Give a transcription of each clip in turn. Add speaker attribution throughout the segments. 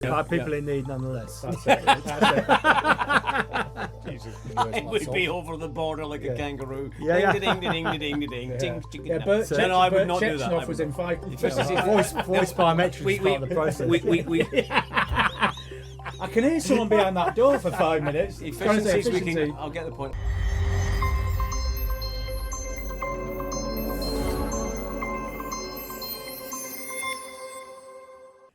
Speaker 1: But people in need nonetheless.
Speaker 2: That's it.
Speaker 3: Jesus Christ. It would be over the border like a kangaroo.
Speaker 1: Yeah.
Speaker 3: Ding, ding, ding, ding, ding, ding, ding.
Speaker 2: Yeah, Bert
Speaker 3: No, I would not do that.
Speaker 2: Chechnov was in 5.
Speaker 1: Voice biometrics is part of the process.
Speaker 2: I can hear someone behind that door for 5 minutes.
Speaker 3: Efficiency. I'll get the point.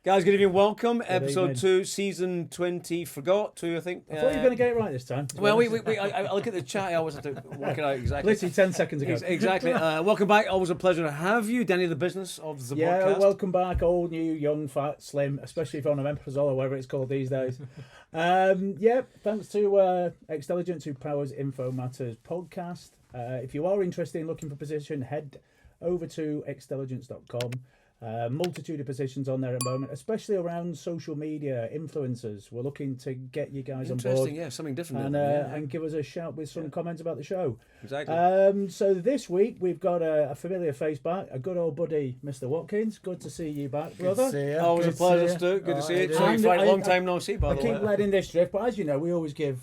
Speaker 3: Guys, good evening. Welcome. Episode 2, season 20. Forgot 2, I think.
Speaker 2: I thought you were going to get it right this time.
Speaker 3: Well, I look at the chat. I always have to work it out exactly.
Speaker 2: Literally 10 seconds ago.
Speaker 3: Exactly. Welcome back. Always a pleasure to have you, Danny, the business of the podcast.
Speaker 2: Yeah, welcome back. Old, new, young, fat, slim, especially if you're on omeprazole or whatever it's called these days. Thanks to Extelligence, who powers Info Matters podcast. If you are interested in looking for position, head over to extelligence.com. Multitude of positions on there at the moment, especially around social media influencers. We're looking to get you guys on board.
Speaker 3: Yeah, something different.
Speaker 2: And give us a shout with some comments about the show.
Speaker 3: Exactly.
Speaker 2: So this week we've got a familiar face back, a good old buddy, Mr. Watkins. Good to see you back, brother.
Speaker 1: Good to see you.
Speaker 3: Always a pleasure, Stu. Good to see you. So you've a long time no see, by the way.
Speaker 2: I keep letting this drift, but as you know, we always give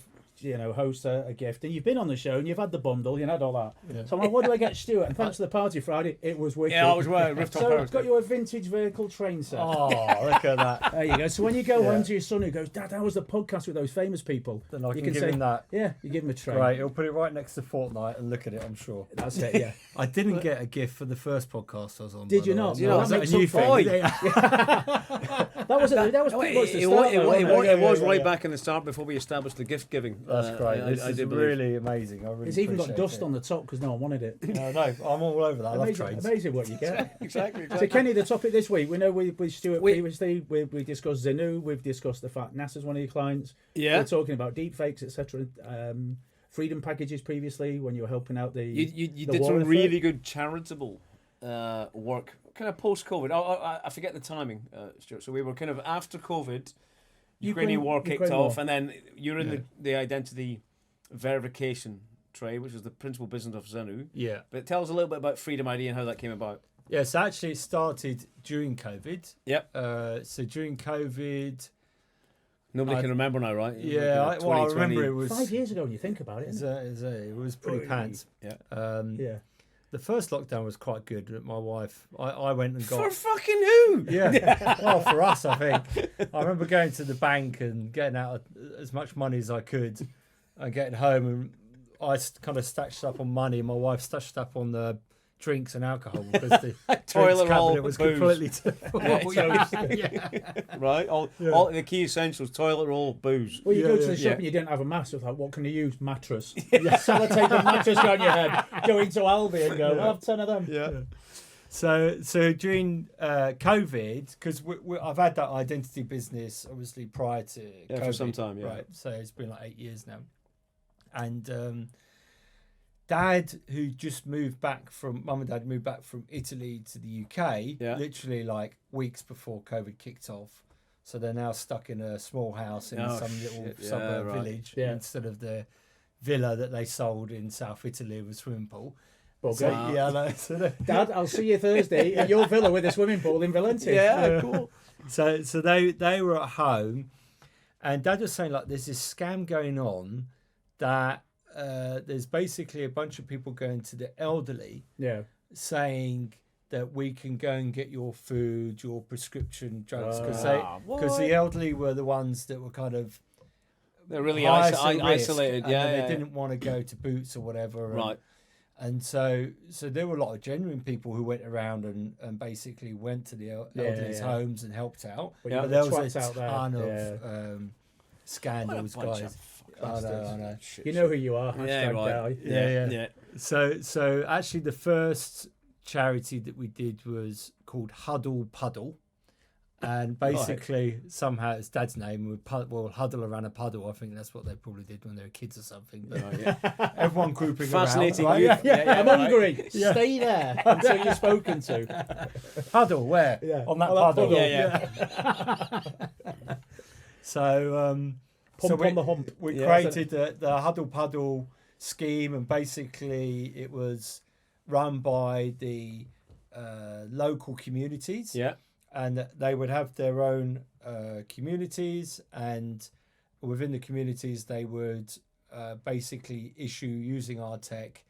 Speaker 2: hosts a gift, and you've been on the show and you've had the bundle, you had all that. Yeah. So I'm like, what do I get Stuart? And thanks to the party Friday, it was wicked.
Speaker 3: Yeah, I was well.
Speaker 2: So I've got you a vintage vehicle train set.
Speaker 1: Oh, look at that.
Speaker 2: There you go. So when you go home to your son who goes, Dad, how was the podcast with those famous people?
Speaker 1: Then I can give him that.
Speaker 2: Yeah, you give him a train.
Speaker 1: Right, he'll put it right next to Fortnite and look at it, I'm sure.
Speaker 2: That's it, yeah.
Speaker 1: I didn't get a gift for the first podcast I was on.
Speaker 2: Did you not?
Speaker 1: No,
Speaker 2: that
Speaker 1: was a new thing.
Speaker 2: That was pretty much the start.
Speaker 3: It was right back in the start before we established the gift giving.
Speaker 1: That's great. This is really amazing. I really
Speaker 2: It's even got dust on the top because no one wanted it.
Speaker 1: No, I'm all over that. I love trains.
Speaker 2: Amazing what you get.
Speaker 3: Exactly.
Speaker 2: So Kenny, the topic this week, we know with Stuart previously, we discussed Zenu, we've discussed the fact NASA's one of your clients.
Speaker 3: Yeah.
Speaker 2: We're talking about deep fakes, etc. Freedom packages previously when you were helping out the
Speaker 3: You did some really good charitable work, kind of post-COVID. I forget the timing, Stuart. So we were kind of after COVID, Ukrainian war kicked off, and then you're in the identity verification trade, which was the principal business of Zenu.
Speaker 1: Yeah.
Speaker 3: But tell us a little bit about Freedom ID and how that came about.
Speaker 1: Yes, actually it started during COVID.
Speaker 3: Yep.
Speaker 1: So during COVID...
Speaker 3: Nobody can remember now, right?
Speaker 1: Yeah, I remember it was...
Speaker 2: 5 years ago when you think about it.
Speaker 1: It was pretty pants.
Speaker 3: Yeah.
Speaker 1: The first lockdown was quite good. My wife, I went and got...
Speaker 3: For fucking who?
Speaker 1: Yeah. Well, for us, I think. I remember going to the bank and getting out as much money as I could and getting home, and I kind of stashed up on money. My wife stashed up on the drinks and alcohol because the
Speaker 3: toilet roll
Speaker 1: was
Speaker 3: booze.
Speaker 1: completely
Speaker 3: Right. All the key essentials: toilet roll, booze.
Speaker 2: Well, you go to the shop and you didn't have a mattress. Like, what can you use? Mattress. Sellotape a mattress around your head. Go into Aldi and go, I'll have 10 of them.
Speaker 1: Yeah. So during COVID, because I've had that identity business obviously prior to COVID,
Speaker 3: for some time,
Speaker 1: right? So it's been like 8 years now, and Dad, who just moved back from Mum and Dad moved back from Italy to the UK, literally like weeks before COVID kicked off. So they're now stuck in a small house in some little suburb village instead of the villa that they sold in South Italy with a swimming pool.
Speaker 2: So, Dad, I'll see you Thursday at your villa with a swimming pool in Valencia.
Speaker 3: Yeah, cool.
Speaker 1: So they were at home, and Dad was saying like there's this scam going on that there's basically a bunch of people going to the elderly, saying that we can go and get your food, your prescription drugs, because the elderly were the ones that were kind of
Speaker 3: they're really isolated.
Speaker 1: They didn't want to go to Boots or whatever,
Speaker 3: right?
Speaker 1: And so there were a lot of genuine people who went around and basically went to the elderly's homes and helped out. But there was a ton of scandals, guys. I know.
Speaker 2: You know who you are.
Speaker 1: Yeah. So actually the first charity that we did was called Huddle Puddle. And basically, somehow it's Dad's name. We'll huddle around a puddle. I think that's what they probably did when they were kids or something. But everyone grouping
Speaker 3: fascinating
Speaker 1: around.
Speaker 3: Fascinating.
Speaker 2: I'm hungry. Stay there until you're spoken to.
Speaker 1: Huddle, where? On that puddle. So,
Speaker 2: Pump on the hump.
Speaker 1: We created the Huddle Puddle scheme, and basically it was run by the local communities.
Speaker 3: Yeah.
Speaker 1: and they would have their own communities, and within the communities they would basically issue, using our tech,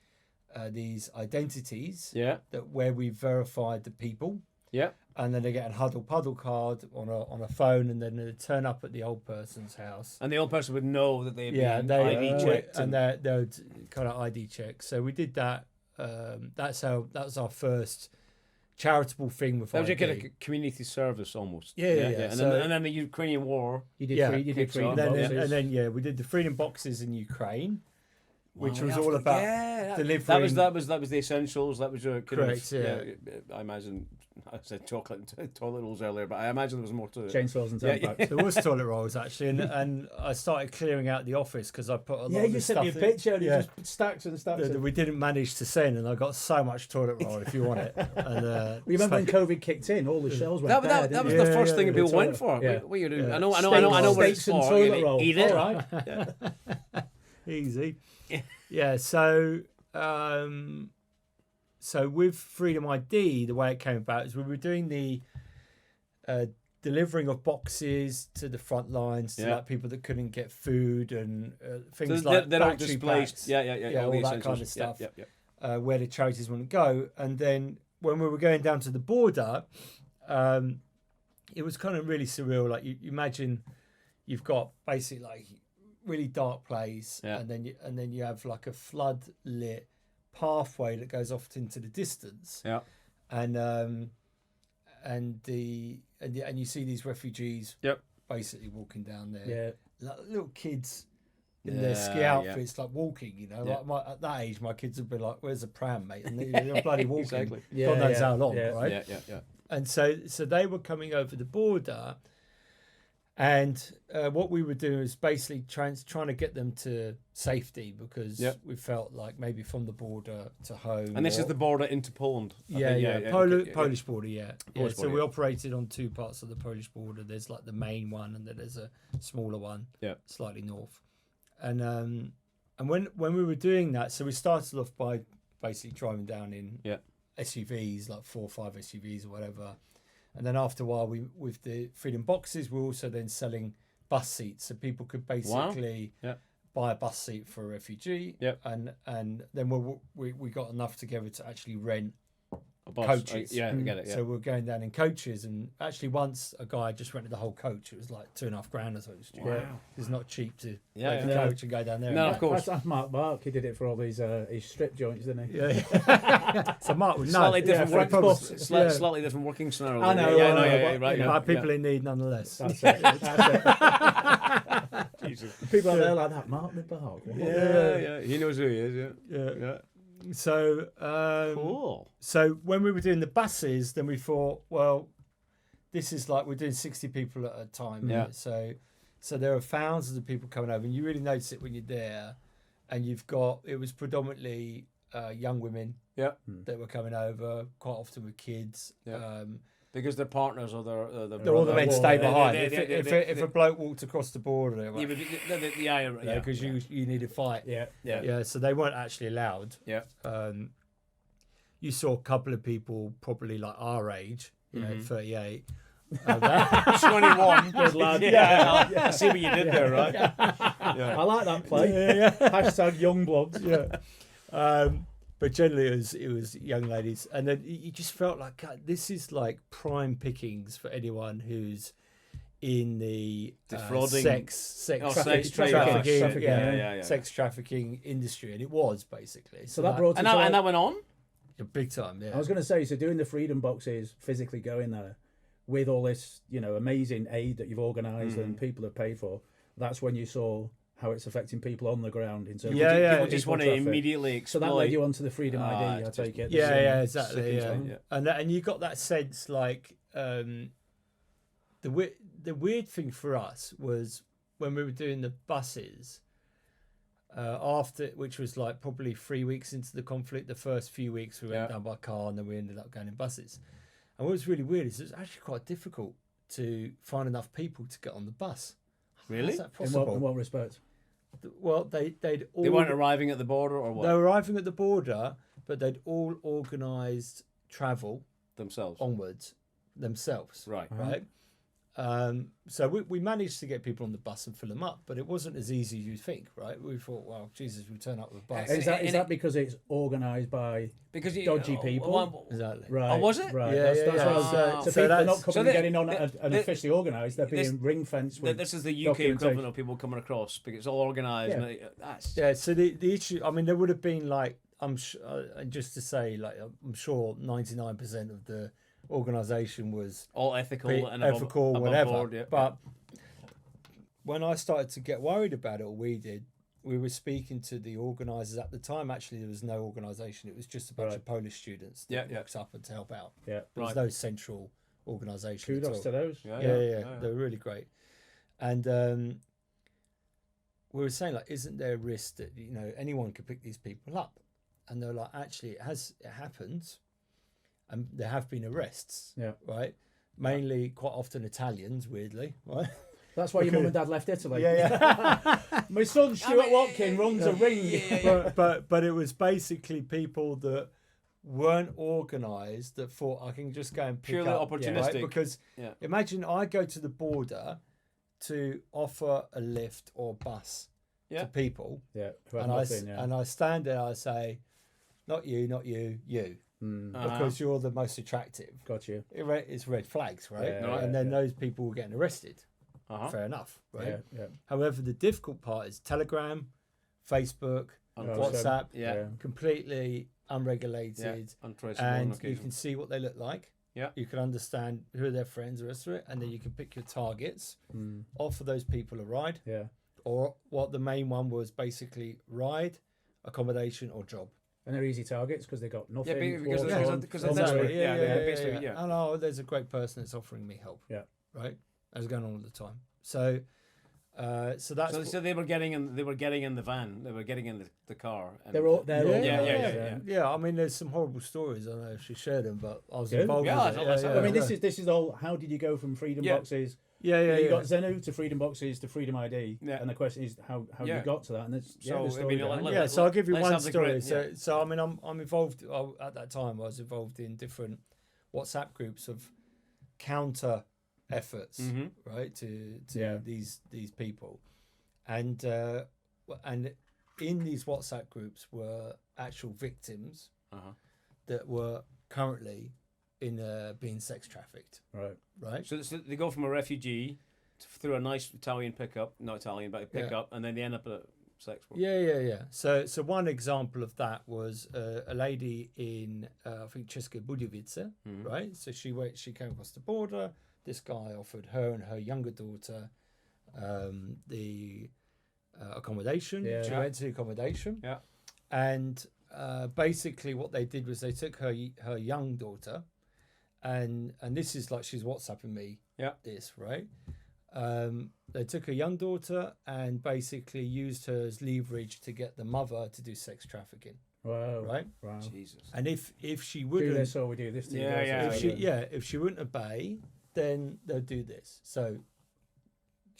Speaker 1: these identities that where we verified the people.
Speaker 3: Yeah.
Speaker 1: And then they get a huddle puddle card on a phone, and then they turn up at the old person's house.
Speaker 3: And the old person would know that they'd been
Speaker 1: ID
Speaker 3: checked.
Speaker 1: And they would kind of ID check. So we did that. That was our first charitable thing with
Speaker 3: that was
Speaker 1: ID.
Speaker 3: kind of community service almost.
Speaker 1: Yeah.
Speaker 3: And, then the Ukrainian war.
Speaker 2: You did freedom boxes.
Speaker 1: And then we did the freedom boxes in Ukraine, which was all about
Speaker 3: That
Speaker 1: delivering.
Speaker 3: was the essentials. That was your
Speaker 1: correct.
Speaker 3: I imagine I said chocolate and toilet rolls earlier, but I imagine there was more to it.
Speaker 2: Chainsaws and tampons.
Speaker 1: There was toilet rolls actually, and I started clearing out the office because I put a lot.
Speaker 2: Yeah, you sent me a picture. And just stacks and stacks.
Speaker 1: That we didn't manage to send, and I got so much toilet roll if you want it. And
Speaker 2: remember when COVID kicked in? All the shelves went bare.
Speaker 3: That was the first thing people went for.
Speaker 2: Yeah.
Speaker 3: What you doing? I know what it's for.
Speaker 2: Toilet roll.
Speaker 3: Eat it.
Speaker 2: All right.
Speaker 1: Easy. Yeah. So. So with Freedom ID, the way it came about is we were doing the delivering of boxes to the front lines to like people that couldn't get food and things like
Speaker 3: they're
Speaker 1: battery
Speaker 3: all displaced.
Speaker 1: packs,
Speaker 3: All
Speaker 1: all that kind of stuff. Where the charities wouldn't go. And then when we were going down to the border, it was kind of really surreal. Like you imagine you've got basically like really dark place, and then you have like a flood lit pathway that goes off into the distance, and you see these refugees basically walking down there, like little kids in their ski outfits, like walking, like at that age my kids would be like, where's the pram, mate? And they're bloody walking.
Speaker 3: Exactly.
Speaker 1: God knows how long, right?
Speaker 3: Yeah.
Speaker 1: And so they were coming over the border. And what we were doing was basically trying to get them to safety, because we felt like maybe from the border to home.
Speaker 3: And this is the border into Poland.
Speaker 1: Polish border,
Speaker 3: Polish
Speaker 1: so we operated on two parts of the Polish border. There's like the main one, and then there's a smaller one, slightly north. And when we were doing that, so we started off by basically driving down in SUVs, like 4 or 5 SUVs or whatever. And then after a while, with the Freedom Boxes, we're also then selling bus seats, so people could basically buy a bus seat for a refugee. And then we got enough together to actually rent coaches.
Speaker 3: I get it.
Speaker 1: So we're going down in coaches, and actually once a guy just rented the whole coach. It was like $2,500 or something.
Speaker 2: Wow.
Speaker 1: It's not cheap to rent a coach and go down there.
Speaker 3: No, of course.
Speaker 2: That's Mark. He did it for all these his strip joints, didn't he?
Speaker 1: Yeah. So Mark would know.
Speaker 3: Slightly different working scenario.
Speaker 2: I know.
Speaker 1: Right. People in need nonetheless.
Speaker 2: That's it. Jesus. People out there like that. Mark the Bark.
Speaker 3: Yeah. He knows who he is. Yeah.
Speaker 1: So
Speaker 3: cool.
Speaker 1: So when we were doing the buses, then we thought, well, this is like we're doing 60 people at a time.
Speaker 3: Yeah.
Speaker 1: So there are thousands of people coming over, and you really notice it when you're there. And it was predominantly young women that were coming over, quite often with kids.
Speaker 3: Yeah. Because their partners or
Speaker 1: they're all the men stay behind. If a bloke walked across the border, because you need to fight. Yeah. So they weren't actually allowed.
Speaker 3: Yeah.
Speaker 1: You saw a couple of people probably like our age, 38.
Speaker 3: 21. Good lad. I see what you did there, right?
Speaker 2: I like that play. Hashtag young bloods.
Speaker 1: Yeah. But generally, it was young ladies, and then you just felt like, God, this is like prime pickings for anyone who's in the sex trafficking industry, and it was basically.
Speaker 2: So that brought
Speaker 3: and that went on
Speaker 1: big time. Yeah,
Speaker 2: I was going to say, so doing the Freedom Boxes, physically going there with all this, amazing aid that you've organised and people have paid for. That's when you saw how it's affecting people on the ground in terms of
Speaker 3: people just want to immediately exploit.
Speaker 2: So that led you onto the Freedom ID, I take it.
Speaker 1: Exactly. And you got that sense like the weird thing for us was when we were doing the buses which was like probably 3 weeks into the conflict. The first few weeks we went down by car, and then we ended up going in buses. And what was really weird is it was actually quite difficult to find enough people to get on the bus.
Speaker 3: Really?
Speaker 1: How's that possible?
Speaker 2: In what respect?
Speaker 1: Well, they
Speaker 3: weren't arriving at the border, or what?
Speaker 1: They were arriving at the border, but they'd all organised travel
Speaker 3: themselves
Speaker 1: onwards themselves.
Speaker 3: Right.
Speaker 1: Right. So we managed to get people on the bus and fill them up, but it wasn't as easy as you think, right? We thought, well, Jesus, we turn up with a bus.
Speaker 2: Is that because it's organised by dodgy people?
Speaker 1: Exactly.
Speaker 2: Right.
Speaker 3: Oh, was it?
Speaker 2: Right.
Speaker 1: Yeah,
Speaker 2: So people are not coming and getting on and officially organised. They're being ring fenced with.
Speaker 3: This is the UK equivalent of people coming across because it's all organised.
Speaker 1: Yeah. So the issue, I mean, there would have been like, just to say, like, I'm sure 99% of the organisation was
Speaker 3: all ethical and
Speaker 1: above whatever.
Speaker 3: Board,
Speaker 1: but when I started to get worried about it, or we were speaking to the organisers at the time. Actually, there was no organisation; it was just a bunch of Polish students that rocked up and to help out.
Speaker 2: Yeah,
Speaker 1: there was no central organisation.
Speaker 2: Kudos to those.
Speaker 1: Yeah, they were really great. And we were saying, like, isn't there a risk that anyone could pick these people up? And they're like, actually, it happens. And there have been arrests, right? Mainly, quite often Italians, weirdly, right?
Speaker 2: That's why your mum and dad left Italy.
Speaker 1: Yeah.
Speaker 2: My son Stuart Watkins runs a ring.
Speaker 1: But it was basically people that weren't organised that thought I can just go and pick
Speaker 3: purely
Speaker 1: up,
Speaker 3: opportunistic.
Speaker 1: Right? Because imagine I go to the border to offer a lift or bus to people, and I stand there, I say, not you, you. Because you're the most attractive.
Speaker 2: Got you.
Speaker 1: It's red flags, right? And then those people were getting arrested. Fair enough, right?
Speaker 2: Yeah.
Speaker 1: However, the difficult part is Telegram, Facebook, WhatsApp, completely unregulated, and you can see what they look like.
Speaker 3: Yeah,
Speaker 1: you can understand who are their friends, the rest of it, and then you can pick your targets, offer those people a ride.
Speaker 2: Yeah.
Speaker 1: Or what the main one was basically ride, accommodation, or job.
Speaker 2: And they're easy targets because they got nothing.
Speaker 3: Yeah, because they're desperate.
Speaker 1: Yeah. Oh no, there's a great person that's offering me help.
Speaker 2: Yeah.
Speaker 1: Right. That's going on all the time. So, so that's
Speaker 3: so they were getting in the van. They were getting in the car. And
Speaker 2: they're all
Speaker 1: yeah. I mean, there's some horrible stories. I don't know if she shared them, but I was involved.
Speaker 2: I mean, this is all. How did you go from freedom boxes? You got Zenu to freedom boxes to freedom ID, and the question is how you got to that. And
Speaker 1: so I'll give you one story. So I mean, I'm involved at that time. I was involved in different WhatsApp groups of counter efforts, right, to these people, and in these WhatsApp groups were actual victims that were currently in being sex trafficked. Right.
Speaker 3: So they go from a refugee through a nice Italian pickup, not Italian, but a pickup, and then they end up at sex work.
Speaker 1: Yeah. So one example of that was a lady in I think České Budějovice, right? So she came across the border. This guy offered her and her younger daughter the accommodation. She went to the accommodation.
Speaker 3: Yeah.
Speaker 1: And basically what they did was they took her young daughter, and this is like she's WhatsApping me this, right? They took her young daughter and basically used her as leverage to get the mother to do sex trafficking.
Speaker 2: Wow.
Speaker 1: Right?
Speaker 2: Wow.
Speaker 3: Jesus.
Speaker 1: And if she wouldn't
Speaker 2: do this or we do this to
Speaker 1: if she wouldn't obey, then they'll do this. So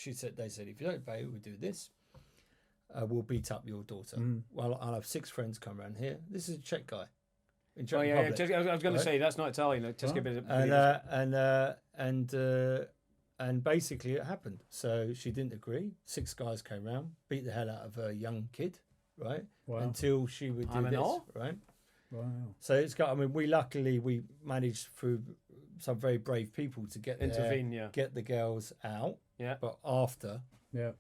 Speaker 1: they said if you don't obey, we'll do this. We'll beat up your daughter. Well, I'll have 6 friends come around here. This is a Czech guy. In Czech Republic,
Speaker 3: I was going to say that's not Italian.
Speaker 1: And basically it happened. So she didn't agree. 6 guys came round, beat the hell out of a young kid, right?
Speaker 2: Wow.
Speaker 1: Until she would do this, right?
Speaker 2: Wow.
Speaker 1: So it's got. I mean, we managed through some very brave people to get get the girls out.
Speaker 3: Yeah.
Speaker 1: But after
Speaker 3: it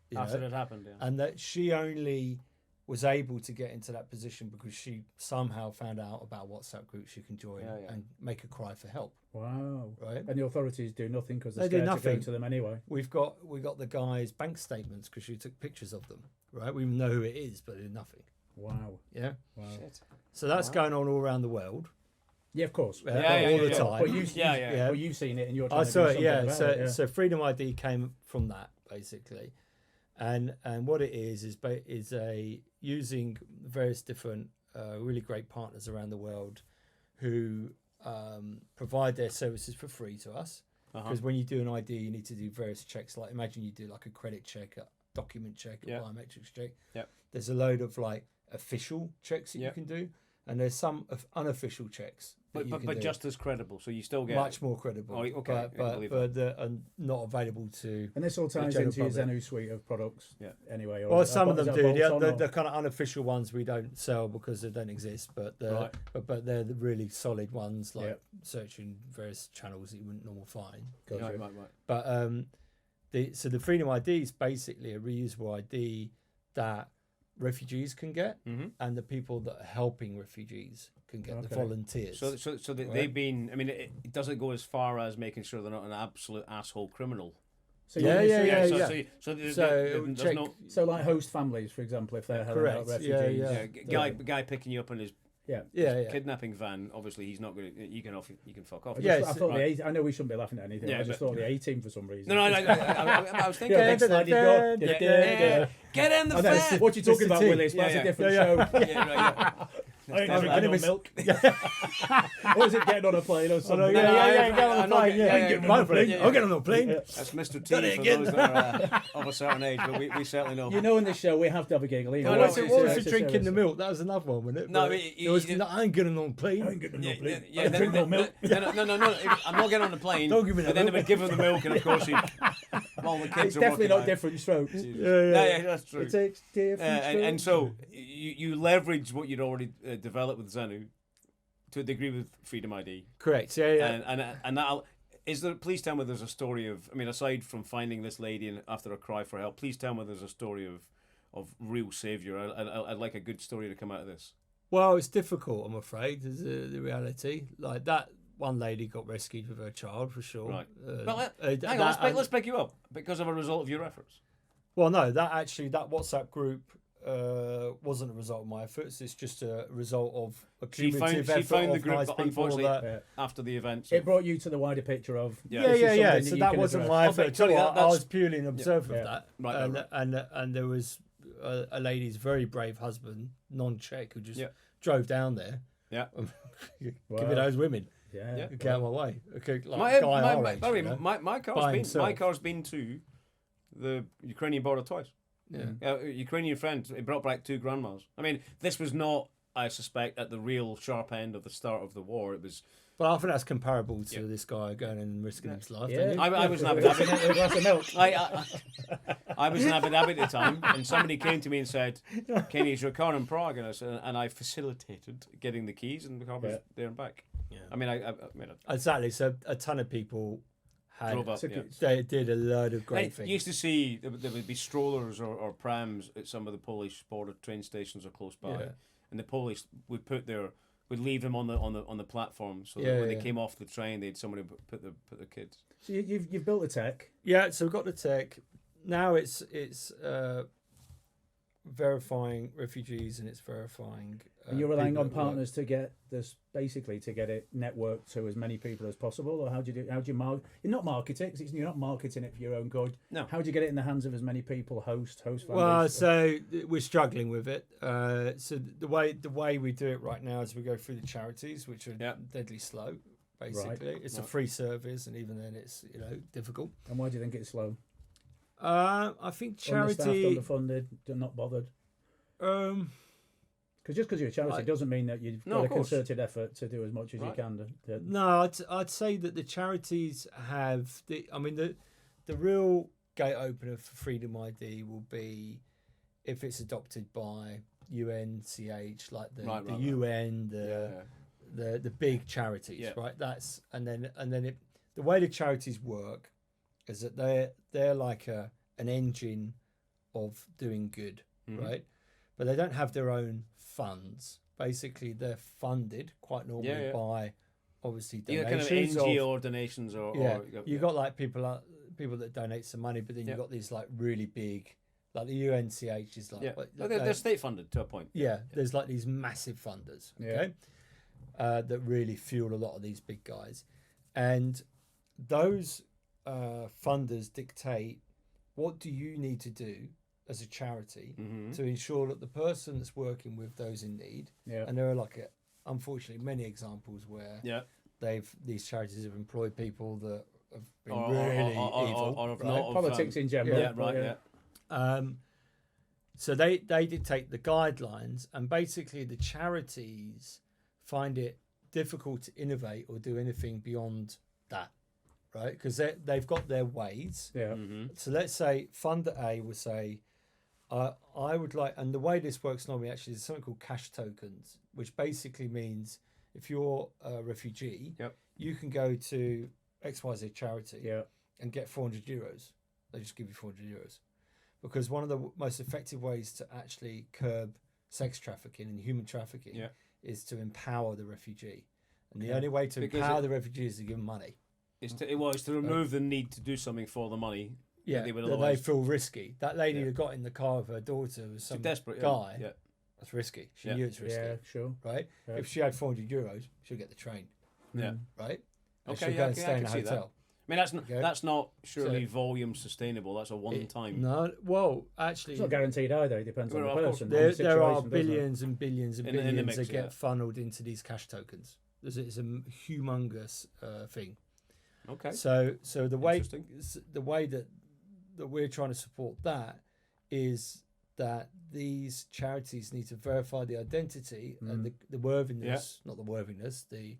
Speaker 3: happened,
Speaker 1: and that she only was able to get into that position because she somehow found out about WhatsApp groups you can join and make a cry for help.
Speaker 2: Wow.
Speaker 1: Right.
Speaker 2: And the authorities do nothing because they're scared to go to them anyway.
Speaker 1: We got the guy's bank statements because she took pictures of them. Right. We know who it is, but did nothing.
Speaker 2: Wow.
Speaker 1: Yeah.
Speaker 2: Wow.
Speaker 1: Shit. So that's going on all around the world.
Speaker 2: Yeah, of course.
Speaker 1: All the time.
Speaker 2: But you've seen it and you're trying to do something about it.
Speaker 1: So Freedom ID came from that basically. And what it is using various different really great partners around the world who provide their services for free to us. Because when you do an ID, you need to do various checks. Like imagine you do like a credit check, a document check, a biometrics check.
Speaker 3: Yep.
Speaker 1: There's a load of like official checks that you can do, and there's some unofficial checks.
Speaker 3: But just as credible, so you still get
Speaker 1: much more credible.
Speaker 3: Oh, okay,
Speaker 1: but are not available to.
Speaker 2: And this all ties into your Zenu suite of products, anyway.
Speaker 1: Well, some of them do. The kind of unofficial ones we don't sell because they don't exist, but they're the really solid ones, like searching various channels that you wouldn't normally find.
Speaker 3: Right.
Speaker 1: But the Freedom ID is basically a reusable ID that refugees can get, and the people that are helping refugees can get, the volunteers.
Speaker 3: So they've been. I mean, it doesn't go as far as making sure they're not an absolute asshole criminal.
Speaker 2: So
Speaker 3: So
Speaker 2: like host families, for example, if they're helping out refugees.
Speaker 3: Guy picking you up in his kidnapping van. Obviously, he's not going to. You can fuck off.
Speaker 2: I thought I know we shouldn't be laughing at anything. I just thought the A-team for some reason.
Speaker 3: No. I was thinking.
Speaker 2: Get
Speaker 3: in the van.
Speaker 2: What you talking about, Willis? That's a different show. I ain't drinking no milk. Or is it getting on a plane or something?
Speaker 1: Get on the plane. I'll get on the plane.
Speaker 3: That's Mr. T for those that are of a certain age, but we certainly know.
Speaker 2: You know, in this show we have to have a giggle.
Speaker 1: What was the drinking the milk? That was another one, wasn't it?
Speaker 3: No,
Speaker 1: I ain't getting on the plane.
Speaker 2: I ain't getting on the plane.
Speaker 3: I drink no milk. No. I'm not getting on the plane.
Speaker 1: Don't give me that.
Speaker 3: But then they would give him the milk, and of course all the kids
Speaker 2: it's definitely not different strokes.
Speaker 3: Yeah, that's true.
Speaker 2: It takes different strokes.
Speaker 3: And so you leverage what you'd already developed with Zenu to a degree with Freedom ID.
Speaker 1: Correct. Yeah.
Speaker 3: And that'll. Is there? Please tell me there's a story of. I mean, aside from finding this lady and after a cry for help, please tell me there's a story of real saviour. I'd like a good story to come out of this.
Speaker 1: Well, it's difficult, I'm afraid. Is the reality like that? One lady got rescued with her child for sure.
Speaker 3: Right. Hang on. Let's pick you up because of a result of your efforts.
Speaker 1: Well, no, that WhatsApp group wasn't a result of my efforts. It's just a result of a cumulative effort.
Speaker 3: She found the
Speaker 1: of
Speaker 3: group,
Speaker 1: nice
Speaker 3: but
Speaker 1: people
Speaker 3: unfortunately, after the event.
Speaker 2: It brought you to the wider picture of...
Speaker 1: Yeah. So that wasn't my effort. I was purely an observer of that.
Speaker 3: Right.
Speaker 1: And there was a lady's very brave husband, non-Czech, who just drove down there.
Speaker 3: Yeah.
Speaker 1: Give it those women.
Speaker 2: Yeah.
Speaker 1: Get out of my way. Okay,
Speaker 3: my car's been to the Ukrainian border twice.
Speaker 1: Yeah.
Speaker 3: Ukrainian friend, it brought back 2 grandmas. I mean, this was not, I suspect, at the real sharp end of the start of the war. It was.
Speaker 1: But I think that's comparable to this guy going and risking his life.
Speaker 2: Yeah.
Speaker 3: I was an Abu Dhabi.
Speaker 2: A glass of milk.
Speaker 3: I was in Abu Dhabi at the time, and somebody came to me and said, "Kenny, is your car in Prague?" And I facilitated getting the keys, and the car was there and back. Yeah. I mean,
Speaker 1: exactly. So a ton of people
Speaker 3: drove up.
Speaker 1: They did a load of great things.
Speaker 3: You used to see there would be strollers or prams at some of the Polish border train stations or close by, and the Polish would leave them on the platform so that when they came off the train, they'd somebody put the kids.
Speaker 2: So you've built the tech.
Speaker 1: Yeah, so we've got the tech. Now it's verifying refugees and it's verifying.
Speaker 2: And you're relying on partners to get this, basically to get it networked to as many people as possible, or how do you market? You're not marketing it, 'cause you're not marketing it for your own good.
Speaker 3: No.
Speaker 2: How do you get it in the hands of as many people? Host families.
Speaker 1: Well, so we're struggling with it. So the way we do it right now is we go through the charities, which are deadly slow. Basically, it's a free service, and even then, it's difficult.
Speaker 2: And why do you think it's slow?
Speaker 1: I think charity
Speaker 2: underfunded, not bothered. Because just because you're a charity doesn't mean that you've got a concerted effort to do as much as you can.
Speaker 1: No, I'd say that the charities have the real gate opener for Freedom ID will be if it's adopted by UNCH, like the UN, the big charities, right? That's and then the way the charities work is that they're like an engine of doing good, right? But they don't have their own funds. Basically, they're funded quite normally by obviously donations.
Speaker 3: Kind of NGO or donations
Speaker 1: you've got like people that donate some money, but then you've got these like really big, like the UNCH is like
Speaker 3: they're state funded to a point.
Speaker 1: There's like these massive funders, that really fuel a lot of these big guys, and those funders dictate what do you need to do as a charity to ensure that the person that's working with those in need, and there are unfortunately many examples where these charities have employed people that have been really evil,
Speaker 2: politics in general,
Speaker 1: so they dictate the guidelines, and basically the charities find it difficult to innovate or do anything beyond that, right? Because they've got their ways.
Speaker 2: Yeah.
Speaker 1: So let's say funder A would say, I would like, and the way this works normally actually is something called cash tokens, which basically means if you're a refugee, you can go to XYZ charity and get 400 euros. They just give you 400 euros. Because one of the most effective ways to actually curb sex trafficking and human trafficking is to empower the refugee. And the only way to empower the refugee is to give them money.
Speaker 3: It's to remove the need to do something for the money.
Speaker 1: Yeah, they feel risky. That lady that got in the car with her daughter was some
Speaker 3: desperate
Speaker 1: guy. Yeah. That's risky. She knew it's risky.
Speaker 2: Yeah, sure.
Speaker 1: Right?
Speaker 2: Yeah.
Speaker 1: If she had 400 euros, she'll get the train.
Speaker 3: Yeah.
Speaker 1: Right? And
Speaker 3: Okay,
Speaker 1: she'll go and stay in a hotel.
Speaker 3: I mean, that's not surely volume sustainable. That's a one-time.
Speaker 1: No, well, actually,
Speaker 2: it's not guaranteed either. It depends on the person.
Speaker 1: There are billions and billions and billions the mix, that get funneled into these cash tokens. It's a humongous thing.
Speaker 3: Okay.
Speaker 1: So the way that we're trying to support that is that these charities need to verify the identity and the worthiness, not the worthiness, the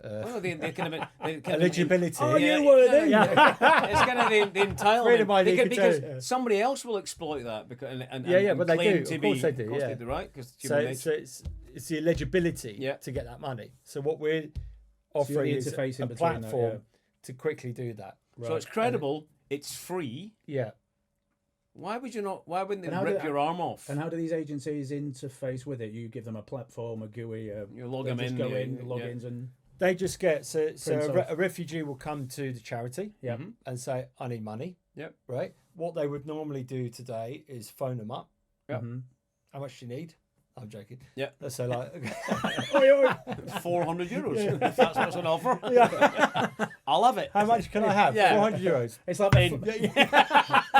Speaker 1: eligibility.
Speaker 2: Oh, you were there.
Speaker 3: It's kind of the entitlement. Because somebody else will exploit that because and
Speaker 1: but they do.
Speaker 3: To
Speaker 1: of course
Speaker 3: be,
Speaker 1: they do.
Speaker 3: Of course they do, right?
Speaker 1: So it's the eligibility to get that money. So what we're offering is a platform to quickly do that.
Speaker 3: Right. So it's credible. It's free.
Speaker 1: Yeah.
Speaker 3: Why wouldn't they rip your arm off?
Speaker 2: And how do these agencies interface with it? You give them a platform, a GUI.
Speaker 3: You log them in.
Speaker 2: Go in, logins, and
Speaker 1: they just get a refugee will come to the charity and say, I need money.
Speaker 3: Yep.
Speaker 1: Right. What they would normally do today is phone them up.
Speaker 3: Yep.
Speaker 1: How much do you need? I'm joking.
Speaker 3: Yeah.
Speaker 1: Let's say like
Speaker 3: 400 euros. If that's what's on offer. I'll have it.
Speaker 1: How much can I have? 400 euros.
Speaker 2: It's like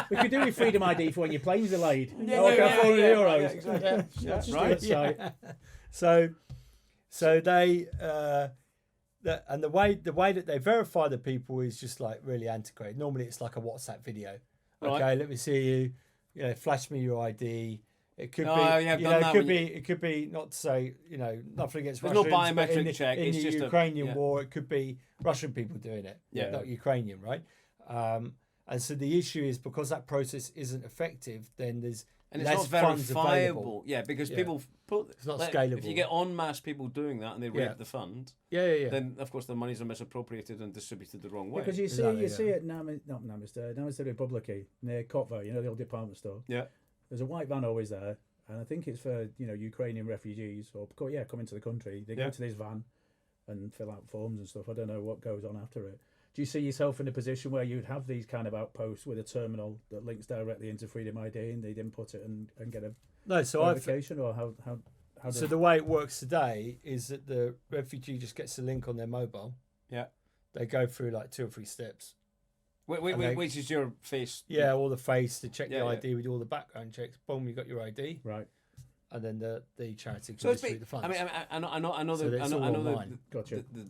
Speaker 2: we could do with Freedom ID for when your plane's delayed. 400 euros.
Speaker 3: Exactly.
Speaker 1: So they and the way that they verify the people is just like really antiquated. Normally it's like a WhatsApp video. Okay, let me see you. Flash me your ID. It could it could be not to say, nothing against Russians.
Speaker 3: There's no biometric check.
Speaker 1: In the Ukrainian war, it could be Russian people doing it, not Ukrainian, right? And so the issue is because that process isn't effective, then there's
Speaker 3: and
Speaker 1: less
Speaker 3: it's not
Speaker 1: funds
Speaker 3: verifiable.
Speaker 1: available.
Speaker 3: Yeah, because people
Speaker 1: it's not scalable.
Speaker 3: If you get en masse people doing that and they rape the fund, then of course the monies are misappropriated and distributed the wrong way.
Speaker 2: Because you see it Namister Republic near Kotva, the old department store.
Speaker 3: Yeah.
Speaker 2: There's a white van always there, and I think it's for Ukrainian refugees or coming to the country. They go to this van and fill out forms and stuff. I don't know what goes on after it. Do you see yourself in a position where you'd have these kind of outposts with a terminal that links directly into Freedom ID and they'd input it and get a verification, or how
Speaker 1: so the way it works today is that the refugee just gets a link on their mobile.
Speaker 3: Yeah.
Speaker 1: They go through like 2 or 3 steps.
Speaker 3: Which is your face?
Speaker 1: Yeah, all the face to check the ID with all the background checks. Boom, you got your ID.
Speaker 2: Right.
Speaker 1: And then the charity can distribute the funds.
Speaker 3: I know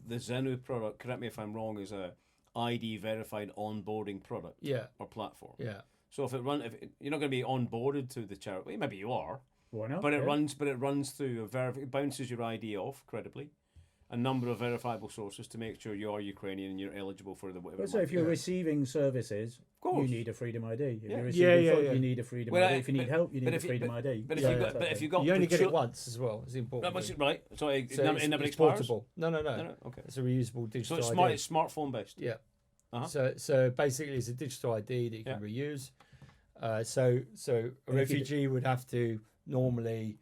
Speaker 3: the Zenu product, correct me if I'm wrong, is a ID verified onboarding product or platform.
Speaker 1: Yeah.
Speaker 3: So if you're not going to be onboarded to the charity, well, maybe you are.
Speaker 2: Why not?
Speaker 3: But it runs through it bounces your ID off credibly. A number of verifiable sources to make sure you are Ukrainian and you're eligible for the whatever.
Speaker 2: So if you're receiving services, you need a Freedom ID. If you're receiving you need a Freedom ID. If you need help, you need a Freedom ID.
Speaker 3: But if you got,
Speaker 1: you only get it once as well. It's important.
Speaker 3: Right. So it never
Speaker 1: it's
Speaker 3: expires.
Speaker 1: Portable. No.
Speaker 3: Okay.
Speaker 1: It's a reusable digital
Speaker 3: ID.
Speaker 1: So
Speaker 3: it's smartphone based.
Speaker 1: Yeah. So basically, it's a digital ID that you can reuse. So a refugee would have to normally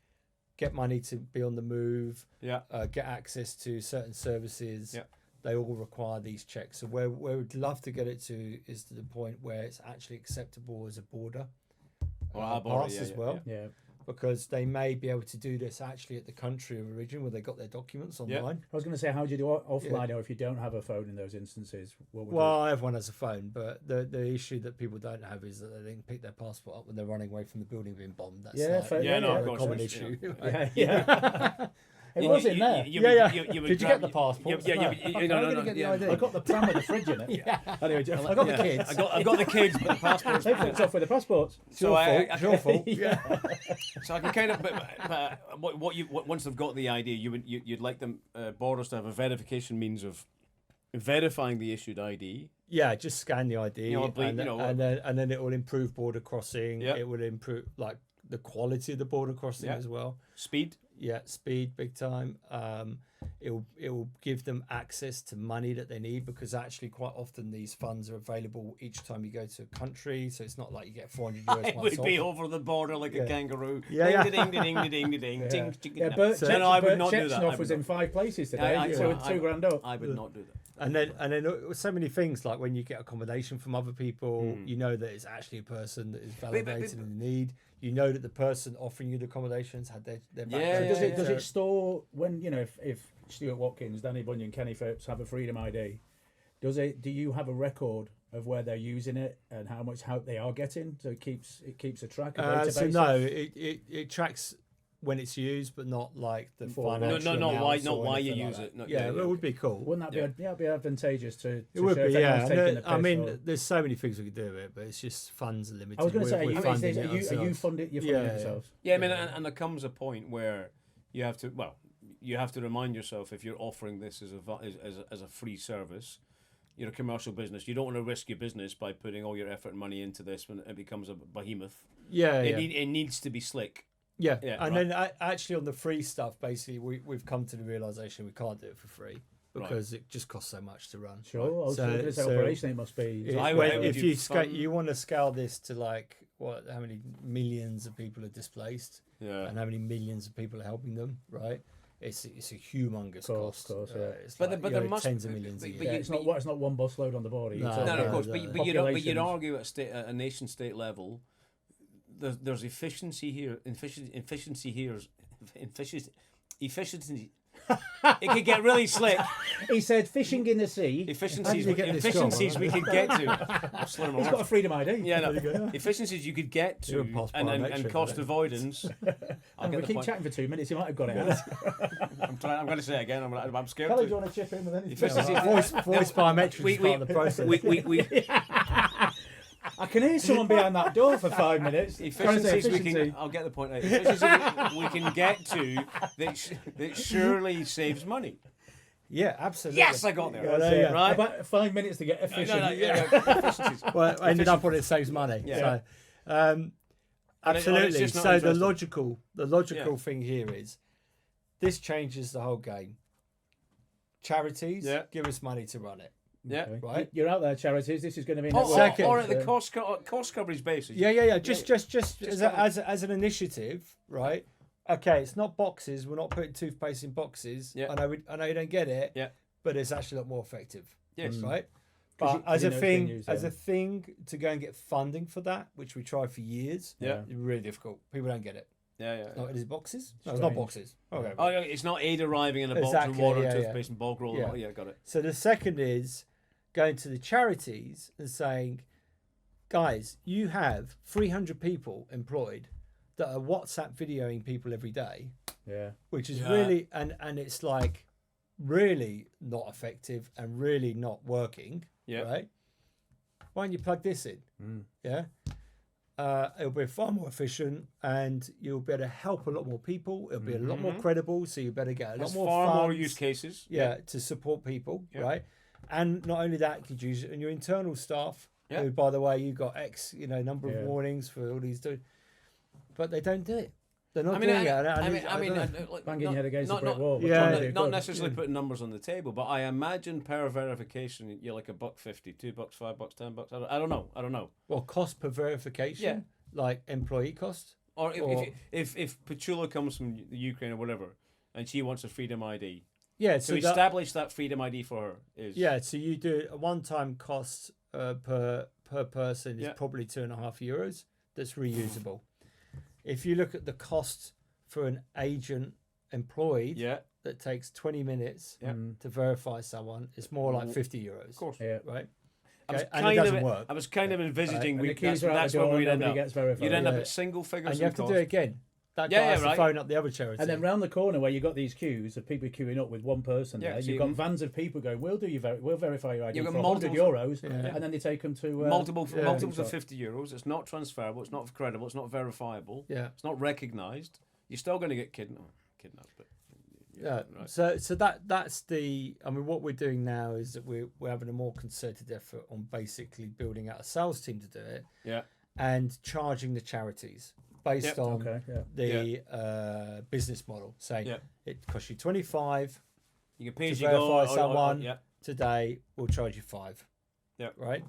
Speaker 1: get money to be on the move, get access to certain services. Yeah. They all require these checks. So where we'd love to get it to is to the point where it's actually acceptable as a border pass as well.
Speaker 2: Yeah.
Speaker 1: Because they may be able to do this actually at the country of origin where they got their documents online.
Speaker 2: I was going to say, how do you do offline or if you don't have a phone in those instances?
Speaker 1: Everyone has a phone, but the issue that people don't have is that they didn't pick their passport up when they're running away from the building being bombed. That's
Speaker 3: of course,
Speaker 1: common issue.
Speaker 2: It was in there.
Speaker 1: Did you get the passport?
Speaker 3: No.
Speaker 2: I got the pram with the fridge in it. Anyway, Jeff,
Speaker 1: I got the kids.
Speaker 3: I got the kids, but the passports.
Speaker 2: They fucked off with the passports.
Speaker 1: It's your fault. Yeah.
Speaker 3: So I can kind of, but once they've got the ID, you'd like them borders to have a verification means of verifying the issued ID.
Speaker 1: Yeah, just scan the ID, and then it will improve border crossing.
Speaker 3: Yep.
Speaker 1: It will improve like the quality of the border crossing as well.
Speaker 3: Speed.
Speaker 1: Yeah, speed, big time. It will give them access to money that they need, because actually quite often these funds are available each time you go to a country, so it's not like you get 400 euros
Speaker 3: It
Speaker 1: once
Speaker 3: would be over the border like a kangaroo.
Speaker 1: Yeah.
Speaker 3: Ding, ding, ding, ding, ding, ding, ding.
Speaker 2: Yeah, Bert
Speaker 3: I would not do that.
Speaker 2: Chechnov was in 5 places today, so with $2,000 up.
Speaker 3: I would not do that.
Speaker 1: And then so many things, like when you get accommodation from other people, you know that it's actually a person that is validated in the need. You know that the person offering you the accommodations had their background.
Speaker 2: Does it store when if Stuart Watkins, Danny Bunyan, Kenny Phipps have a Freedom ID? Do you have a record of where they're using it and how much help they are getting? So it keeps a track of database.
Speaker 1: So no, it tracks when it's used, but not like the financial.
Speaker 3: Not why you use it.
Speaker 1: It would be cool.
Speaker 2: Wouldn't that be advantageous to
Speaker 1: it would
Speaker 2: show
Speaker 1: be,
Speaker 2: if anyone's taking the piss?
Speaker 1: I mean, there's so many things we could do with it, but it's just funds are limited.
Speaker 2: I was going to say,
Speaker 1: are
Speaker 2: you funding yourselves?
Speaker 3: Yeah, I mean, and there comes a point where you have to remind yourself, if you're offering this as a free service, you're a commercial business. You don't want to risk your business by putting all your effort and money into this when it becomes a behemoth. It needs to be slick.
Speaker 1: Yeah, and then actually on the free stuff, basically, we've come to the realization we can't do it for free because it just costs so much to run.
Speaker 2: Sure, so operation it must be.
Speaker 1: If you want to scale this to like how many millions of people are displaced, and how many millions of people are helping them, right? It's a humongous cost. It's but there must tens of millions.
Speaker 2: It's not one bus load on the border.
Speaker 3: No, of course. But you'd argue at a nation state level. There's efficiency here. Efficiency. It could get really slick.
Speaker 2: He said fishing in the sea.
Speaker 3: Efficiencies we could get to.
Speaker 2: He's got a Freedom ID.
Speaker 3: Yeah, no. Efficiencies you could get to, and cost avoidance.
Speaker 2: We keep chatting for 2 minutes. He might have got it out.
Speaker 3: I'm going to say it again. I'm scared.
Speaker 2: Kelly, do you want to chip in with anything?
Speaker 1: Voice biometrics is part of the process.
Speaker 2: I can hear someone behind that door for 5 minutes.
Speaker 3: Efficiencies I'll get the point. Efficiencies we can get to that surely saves money.
Speaker 1: Yeah, absolutely.
Speaker 3: Yes, I got there.
Speaker 2: Right, about 5 minutes to get efficient.
Speaker 3: Efficiencies.
Speaker 1: Well, I ended up on it saves money. Yeah. So, absolutely. So the logical thing here is this changes the whole game. Charities give us money to run it.
Speaker 3: Yeah,
Speaker 1: right.
Speaker 2: You're out there, charities. This is going to be
Speaker 3: or at the cost coverage basis.
Speaker 1: Yeah. Just as an initiative, right? Okay, it's not boxes. We're not putting toothpaste in boxes. Yeah. I know you don't get it. Yeah. But it's actually a lot more effective.
Speaker 3: Yes.
Speaker 1: Right. But as a thing to go and get funding for that, which we tried for years. Yeah. It's really difficult. People don't get it.
Speaker 3: Yeah.
Speaker 1: No, it is boxes. No, it's not boxes. Okay.
Speaker 3: Oh, it's not aid arriving in a box of water, toothpaste, and bog roll. Yeah, got it.
Speaker 1: So the second is going to the charities and saying, guys, you have 300 people employed that are WhatsApp videoing people every day.
Speaker 2: Yeah.
Speaker 1: Which is really, and it's like really not effective and really not working. Yeah. Right? Why don't you plug this in? Yeah. It'll be far more efficient and you'll be able to help a lot more people. It'll be a lot more credible, so you better get a lot more funds.
Speaker 3: More use cases.
Speaker 1: Yeah, to support people, right? And not only that, you could use it in your internal staff. Yeah. Who, by the way, you got X, number of warnings for all these, but they don't do it. They're not doing it.
Speaker 2: Banging your head against the brick wall.
Speaker 3: Not necessarily putting numbers on the table, but I imagine per verification, you're like $1.50, $2, $5, $10. I don't know.
Speaker 1: Well, cost per verification, like employee cost,
Speaker 3: or if Petula comes from the Ukraine or whatever, and she wants a Freedom ID.
Speaker 1: Yeah,
Speaker 3: so establish that Freedom ID for her is.
Speaker 1: Yeah, so you do a one-time cost per person is probably €2.50. That's reusable. If you look at the cost for an agent employed that takes 20 minutes to verify someone, it's more like €50. Of
Speaker 3: course.
Speaker 1: Yeah. Right?
Speaker 3: I was kind of envisaging that's where we'd end up. You'd end up at single figures.
Speaker 1: And you have to do it again. that guy has to phone up the other charity.
Speaker 2: And then round the corner where you've got these queues of people queuing up with one person there, you've got vans of people going, we'll verify your ID for €100, and then they take them to...
Speaker 3: multiples of €50. It's not transferable, it's not credible, it's not verifiable, it's not recognised. You're still going to get kidnapped. But,
Speaker 1: right. So that's the... I mean, what we're doing now is that we're having a more concerted effort on basically building out a sales team to do it.
Speaker 3: Yeah.
Speaker 1: And charging the charities based on the business model, saying it costs you 25.
Speaker 3: You can pay as
Speaker 1: to
Speaker 3: you
Speaker 1: verify
Speaker 3: go.
Speaker 1: someone today. We'll charge you 5.
Speaker 3: Yeah.
Speaker 1: Right.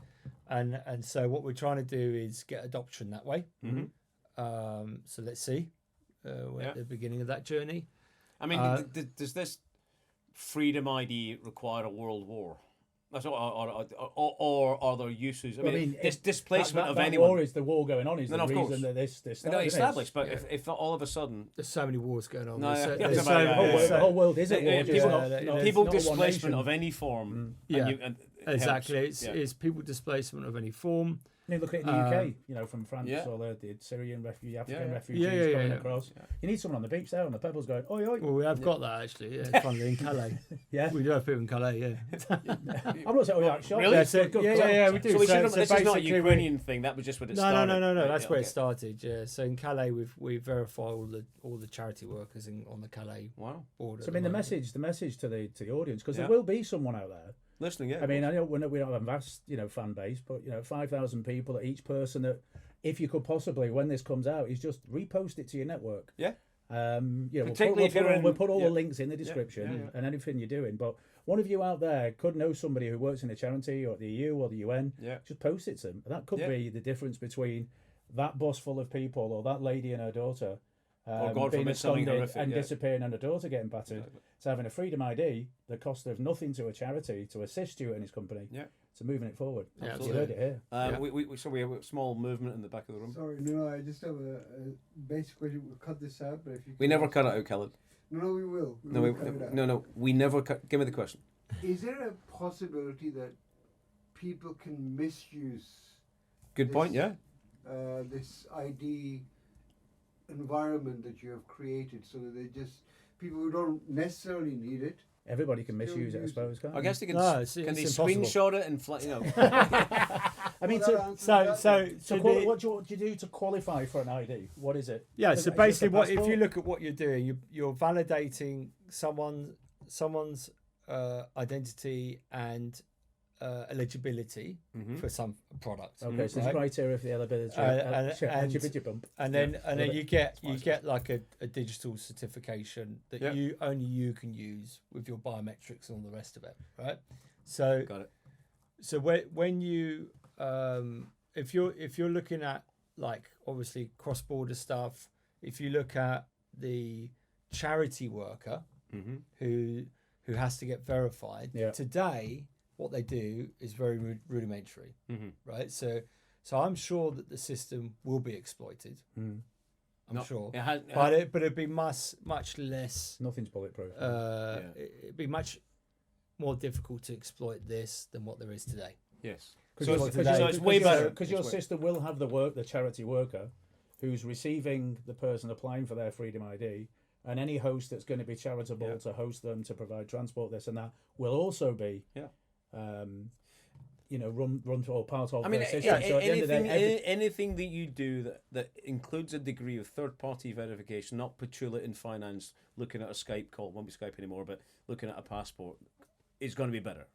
Speaker 1: And so what we're trying to do is get adoption that way.
Speaker 3: Mm-hmm.
Speaker 1: So let's see. We're at the beginning of that journey.
Speaker 3: I mean, does this Freedom ID require a world war? That's or are there uses? I mean, this displacement of anyone.
Speaker 2: War is the war going on. Is the reason that this
Speaker 3: established. But if all of a sudden
Speaker 1: there's so many wars going on.
Speaker 2: The whole world is at war.
Speaker 3: People displacement of any form.
Speaker 1: Exactly. It's people displacement of any form.
Speaker 2: I mean, look at it in the UK, from France, all the Syrian refugees, African refugees coming across. You need someone on the beach there, on the pebbles going, oi, oi.
Speaker 1: Well, we have got that, actually, funnily, in Calais. We do have people in Calais,
Speaker 2: I'm not saying, that shot.
Speaker 3: Really?
Speaker 1: We do.
Speaker 3: So this is not a Ukrainian thing, that was just what it started.
Speaker 1: No, that's where it started, So in Calais, we verify all the charity workers on the Calais border.
Speaker 2: So, I mean, the message to the audience, because there will be someone out there
Speaker 3: listening.
Speaker 2: I mean, I know we don't have a vast, fan base, but 5,000 people at each person. That if you could possibly, when this comes out, is just repost it to your network.
Speaker 3: Yeah.
Speaker 2: We'll put all the links in the description and anything you're doing. But one of you out there could know somebody who works in a charity or the EU or the UN.
Speaker 3: Yeah.
Speaker 2: Just post it to them. That could be the difference between that bus full of people or that lady and her daughter.
Speaker 3: Or God forbid something horrific
Speaker 2: and disappearing and a daughter getting battered. So having a Freedom ID, the cost of nothing to a charity to assist Stuart and his company, to moving it forward.
Speaker 3: Absolutely.
Speaker 2: You heard it here.
Speaker 3: We have a small movement in the back of the room.
Speaker 4: Sorry, no, I just have a basic question. We'll cut this out, but if you
Speaker 3: we never cut it out, Khaled.
Speaker 4: No, we will.
Speaker 3: We never cut. Give me the question.
Speaker 4: Is there a possibility that people can misuse?
Speaker 3: Good point. Yeah.
Speaker 4: This ID environment that you have created, so that they just people who don't necessarily need it.
Speaker 2: Everybody can misuse it, I suppose. Can't
Speaker 3: I guess they can. Can they
Speaker 1: impossible.
Speaker 3: screenshot it and
Speaker 2: I mean, what do you do to qualify for an ID? What is it?
Speaker 1: Yeah. So basically, if you look at what you're doing, you're validating someone's identity and eligibility for some product.
Speaker 2: Okay, so there's criteria for the eligibility bump.
Speaker 1: And then you get like a digital certification that only you can use with your biometrics and all the rest of it, right? So
Speaker 3: got it.
Speaker 1: So when you if you're looking at, like, obviously cross-border stuff, if you look at the charity worker who has to get verified today, what they do is very rudimentary, right? So I'm sure that the system will be exploited. I'm sure, but it'd be much less.
Speaker 2: Nothing's bulletproof.
Speaker 1: It'd be much more difficult to exploit this than what there is today.
Speaker 3: Yes.
Speaker 2: So it's way better because your system will have the charity worker who's receiving the person applying for their Freedom ID, and any host that's going to be charitable to host them, to provide transport, this and that, will also be run to all part of their system. So at the end of the day,
Speaker 3: anything that you do that includes a degree of third-party verification, not patchouli in finance, looking at a Skype call, won't be Skype anymore, but looking at a passport, is going to be better.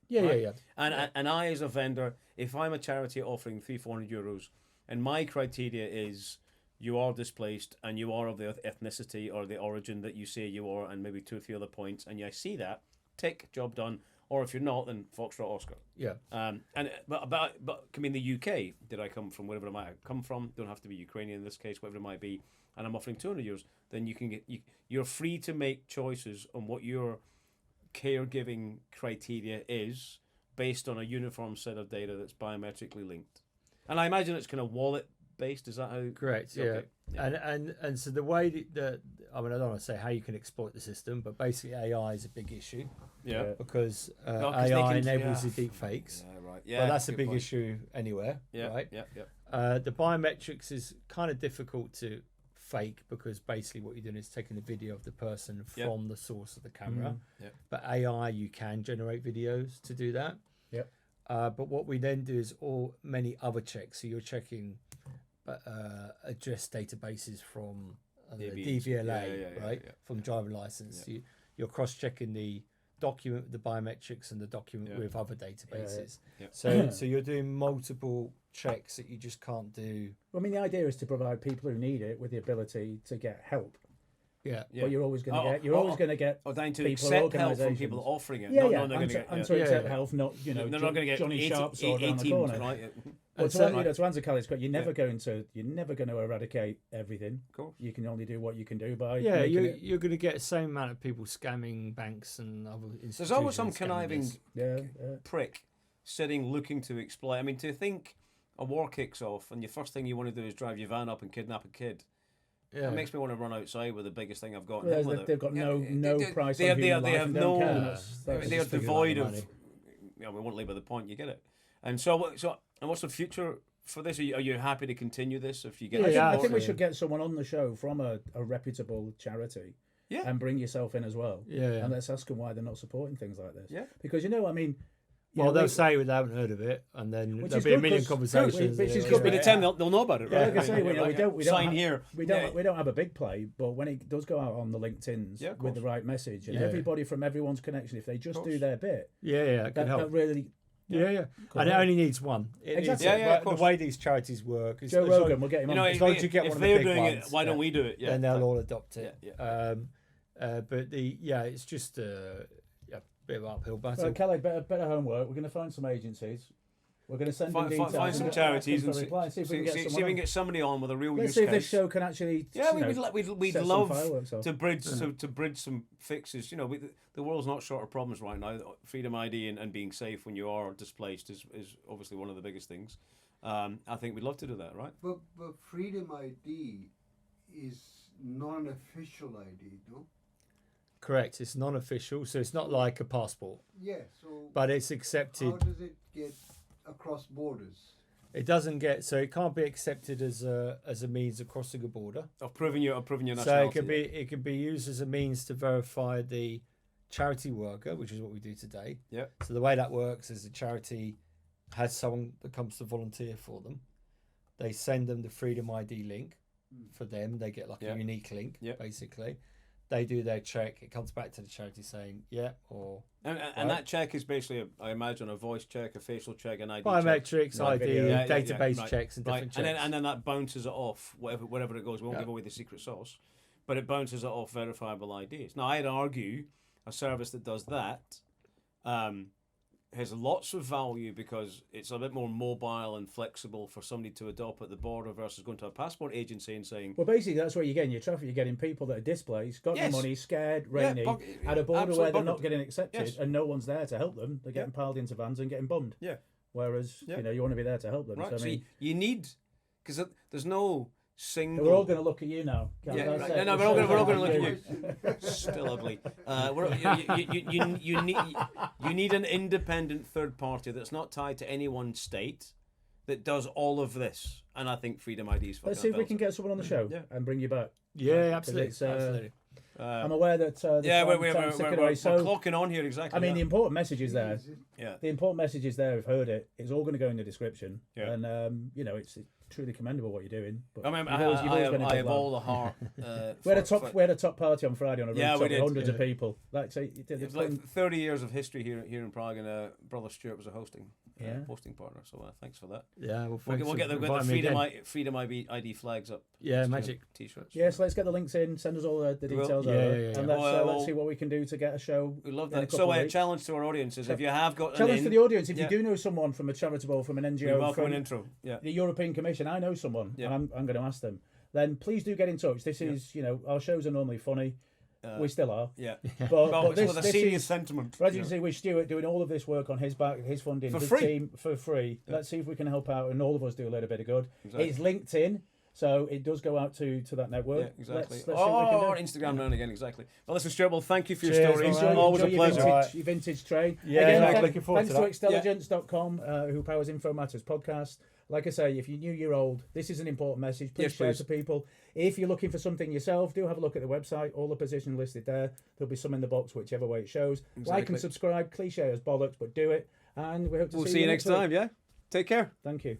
Speaker 1: Yeah.
Speaker 3: And I, as a vendor, if I'm a charity offering €300-400, and my criteria is you are displaced and you are of the ethnicity or the origin that you say you are, and maybe 2 or 3 other points, and I see that, tick, job done. Or if you're not, then Foxtrot Oscar.
Speaker 1: Yeah.
Speaker 3: But I mean, the UK, did I come from wherever I might have come from? Don't have to be Ukrainian in this case, whatever it might be. And I'm offering €200. Then you can you're free to make choices on what your caregiving criteria is based on a uniform set of data that's biometrically linked. And I imagine it's kind of wallet based. Is that how?
Speaker 1: Correct. Yeah. Okay. And so the way that I mean, I don't want to say how you can exploit the system, but basically AI is a big issue.
Speaker 3: Yeah.
Speaker 1: Because AI enables the deep fakes.
Speaker 3: Yeah. Right. Yeah.
Speaker 1: But that's a big issue anywhere.
Speaker 3: Yeah.
Speaker 1: Right.
Speaker 3: Yeah.
Speaker 1: The biometrics is kind of difficult to fake, because basically what you're doing is taking the video of the person from the source of the camera. But AI, you can generate videos to do that. But what we then do is many other checks. So you're checking address databases from the DVLA, right? From driving license. You're cross-checking the document, the biometrics, and the document with other databases. So you're doing multiple checks that you just can't do.
Speaker 2: Well, I mean, the idea is to provide people who need it with the ability to get help.
Speaker 1: Yeah.
Speaker 2: But you're always going to get. Always going to get.
Speaker 3: Or down to accept help from people offering it.
Speaker 2: And to accept help, not they're not going to get Johnny Sharp sword around the corner. Right? Well, to answer Callie's question, you're never going to eradicate everything.
Speaker 3: Of course.
Speaker 2: You can only do what you can do by.
Speaker 1: You're going to get the same amount of people scamming banks and other institutions.
Speaker 3: There's always some conniving prick sitting looking to exploit. I mean, to think a war kicks off and the first thing you want to do is drive your van up and kidnap a kid. It makes me want to run outside with the biggest thing I've got.
Speaker 2: They've got no price on human life.
Speaker 3: They are devoid of. We won't labour the point. You get it. And so what's the future for this? Are you happy to continue this if you get?
Speaker 2: I think we should get someone on the show from a reputable charity. And bring yourself in as well. And let's ask them why they're not supporting things like this. Because I mean.
Speaker 1: They'll say they haven't heard of it, and then there'll be a million conversations.
Speaker 3: Which is good. By the time they'll know about it, right?
Speaker 2: Like I say, we
Speaker 3: don't
Speaker 2: have a big play, but when it does go out on the LinkedIn's with the right message, and everybody from everyone's connection, if they just do their bit, that really.
Speaker 1: And it only needs one.
Speaker 2: Exactly.
Speaker 1: The way these charities work.
Speaker 2: Joe Rogan, we'll get him on.
Speaker 1: As long as you get one of the big ones,
Speaker 3: why don't we do it?
Speaker 1: Then they'll all adopt it. But it's just a bit of uphill battle.
Speaker 2: Well, Kelly, better homework. We're going to find some agencies. We're going to send them details.
Speaker 3: Find some charities and see if we can get somebody on with a real use case.
Speaker 2: Let's see if this show can actually.
Speaker 3: We'd love to bridge some fixes. The world's not short of problems right now. Freedom ID and being safe when you are displaced is obviously one of the biggest things. I think we'd love to do that, right?
Speaker 4: But Freedom ID is non-official ID, no?
Speaker 1: Correct. It's non-official, so it's not like a passport. But it's accepted.
Speaker 4: How does it get across borders?
Speaker 1: It doesn't get, so it can't be accepted as a means of crossing a border.
Speaker 3: Of proving your nationality.
Speaker 1: So it can be used as a means to verify the charity worker, which is what we do today. So the way that works is the charity has someone that comes to volunteer for them. They send them the Freedom ID link for them. They get like a unique link, basically. They do their check. It comes back to the charity saying, or...
Speaker 3: And that check is basically, I imagine, a voice check, a facial check, an ID
Speaker 1: biometrics,
Speaker 3: check.
Speaker 1: ID, database checks and different checks.
Speaker 3: And then that bounces it off, wherever it goes. We won't give away the secret sauce. But it bounces it off verifiable IDs. Now, I'd argue a service that does that has lots of value because it's a bit more mobile and flexible for somebody to adopt at the border versus going to a passport agency and saying...
Speaker 2: Well, basically, that's where you're getting your traffic. You're getting people that are displaced, got no money, scared, rainy, at a border where they're not getting accepted and no one's there to help them. They're getting piled into vans and getting bummed. Whereas, you want to be there to help them.
Speaker 3: Right,
Speaker 2: so, I mean,
Speaker 3: you need... Because there's no... Single.
Speaker 2: We're all going to look at you now.
Speaker 3: We're all going to look at you. Still ugly. You need an independent third party that's not tied to any one state that does all of this. And I think Freedom ID is.
Speaker 2: Let's see if we can get someone on the show and bring you back.
Speaker 1: Absolutely.
Speaker 2: I'm aware that
Speaker 3: we're clocking on here exactly.
Speaker 2: I mean, the important message is there. The important message is there. I've heard it. It's all going to go in the description, and it's truly commendable what you're doing. But
Speaker 3: I have all the heart.
Speaker 2: We had a top party on Friday on a road with hundreds of people.
Speaker 3: It's like 30 years of history here in Prague, and Brother Stuart was a hosting partner. So thanks for that. We'll get the Freedom ID flags up.
Speaker 1: Magic
Speaker 3: T-shirts.
Speaker 2: Yes, let's get the links in. Send us all the details over, and let's see what we can do to get a show.
Speaker 3: We love that. So a challenge to our audience is if you have got
Speaker 2: challenge to the audience. If you do know someone from a charitable, from an NGO,
Speaker 3: welcome an intro.
Speaker 2: The European Commission, I know someone, and I'm going to ask them. Then please do get in touch. This is, our shows are normally funny. We still are. But this is
Speaker 3: sentiment.
Speaker 2: As you can see, with Stuart doing all of this work on his back, his funding, his team for free. Let's see if we can help out, and all of us do a little bit of good. Exactly. It's LinkedIn. So it does go out to that network.
Speaker 3: Yeah, exactly.
Speaker 2: Let's see what we can do.
Speaker 3: Or Instagram now and again, exactly. Well, listen, Stuart, well, thank you for your
Speaker 1: Cheers,
Speaker 3: stories. Always a pleasure.
Speaker 2: Your vintage train.
Speaker 1: Yeah,
Speaker 2: Again,
Speaker 1: looking forward to that.
Speaker 2: Thanks to extelligence.com, who powers Info Matters podcast. Like I say, if you're new, you're old, this is an important message. Please share to people. If you're looking for something yourself, do have a look at the website. All the positions listed there. There'll be some in the box, whichever way it shows.
Speaker 3: Exactly.
Speaker 2: Like and subscribe. Cliche as bollocks, but do it. And we hope to see you
Speaker 3: next time. Yeah. Take care.
Speaker 2: Thank you.